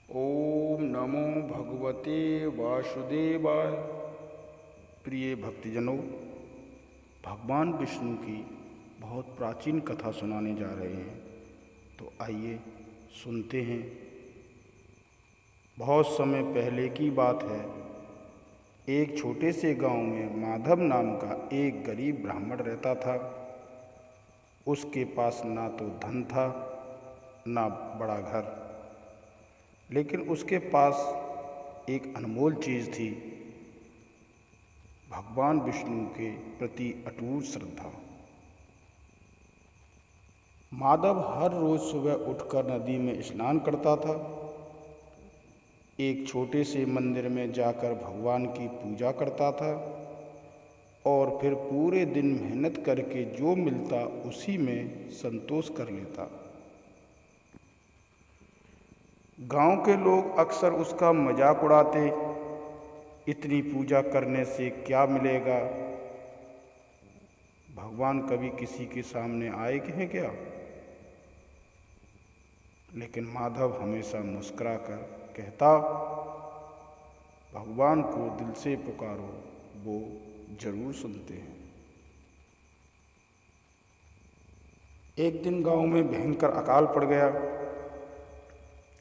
ओम नमो भगवते वासुदेवाय। प्रिय भक्तजनों, भगवान विष्णु की बहुत प्राचीन कथा सुनाने जा रहे हैं, तो आइए सुनते हैं। बहुत समय पहले की बात है। एक छोटे से गांव में माधव नाम का एक गरीब ब्राह्मण रहता था। उसके पास ना तो धन था ना बड़ा घर, लेकिन उसके पास एक अनमोल चीज़ थी, भगवान विष्णु के प्रति अटूट श्रद्धा। माधव हर रोज़ सुबह उठकर नदी में स्नान करता था। एक छोटे से मंदिर में जाकर भगवान की पूजा करता था और फिर पूरे दिन मेहनत करके जो मिलता उसी में संतोष कर लेता। गांव के लोग अक्सर उसका मजाक उड़ाते, इतनी पूजा करने से क्या मिलेगा? भगवान कभी किसी के सामने आए हैं क्या? लेकिन माधव हमेशा मुस्कुराकर कहता, भगवान को दिल से पुकारो, वो जरूर सुनते हैं। एक दिन गांव में भयंकर अकाल पड़ गया।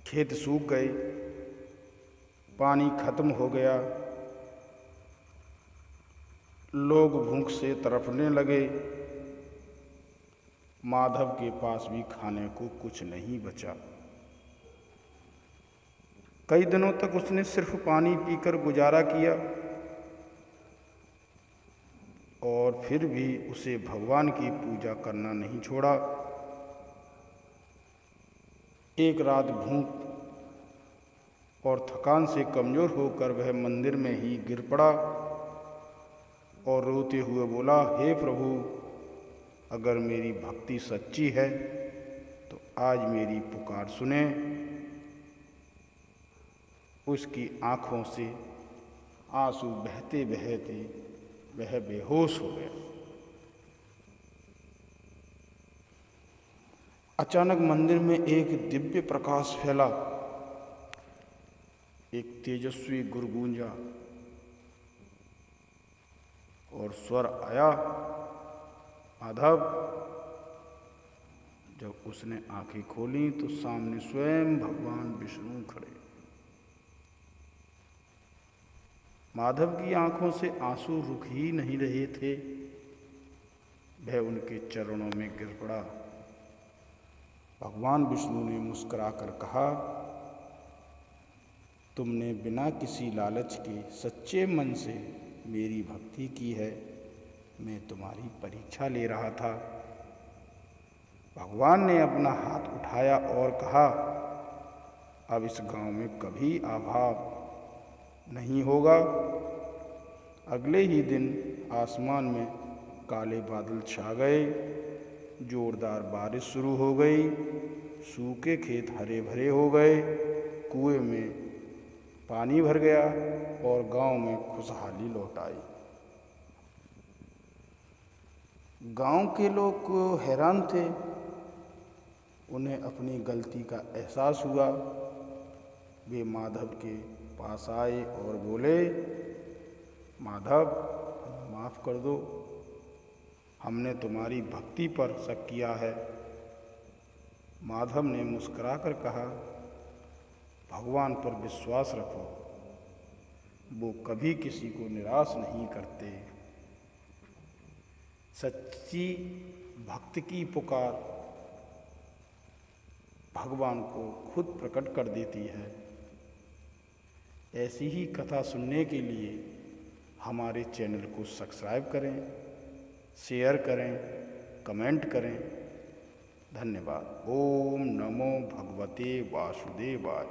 खेत सूख गए, पानी खत्म हो गया, लोग भूख से तड़पने लगे। माधव के पास भी खाने को कुछ नहीं बचा। कई दिनों तक उसने सिर्फ पानी पीकर गुजारा किया और फिर भी उसे भगवान की पूजा करना नहीं छोड़ा। एक रात भूख और थकान से कमज़ोर होकर वह मंदिर में ही गिर पड़ा और रोते हुए बोला, हे प्रभु, अगर मेरी भक्ति सच्ची है तो आज मेरी पुकार सुने। उसकी आँखों से आंसू बहते बहते वह बेहोश हो गया। अचानक मंदिर में एक दिव्य प्रकाश फैला। एक तेजस्वी गुर गूंजा और स्वर आया, माधव। जब उसने आंखें खोली तो सामने स्वयं भगवान विष्णु खड़े। माधव की आंखों से आंसू रुक ही नहीं रहे थे। वह उनके चरणों में गिर पड़ा। भगवान विष्णु ने मुस्कुराकर कहा, तुमने बिना किसी लालच के सच्चे मन से मेरी भक्ति की है। मैं तुम्हारी परीक्षा ले रहा था। भगवान ने अपना हाथ उठाया और कहा, अब इस गांव में कभी अभाव नहीं होगा। अगले ही दिन आसमान में काले बादल छा गए, जोरदार बारिश शुरू हो गई, सूखे खेत हरे भरे हो गए, कुएं में पानी भर गया और गांव में खुशहाली लौट आई। गांव के लोग हैरान थे। उन्हें अपनी गलती का एहसास हुआ। वे माधव के पास आए और बोले, माधव, माफ़ कर दो, हमने तुम्हारी भक्ति पर शक किया है। माधव ने मुस्कुराकर कहा, भगवान पर विश्वास रखो, वो कभी किसी को निराश नहीं करते। सच्ची भक्त की पुकार भगवान को खुद प्रकट कर देती है। ऐसी ही कथा सुनने के लिए हमारे चैनल को सब्सक्राइब करें, शेयर करें, कमेंट करें। धन्यवाद। ओम नमो भगवते वासुदेवाय।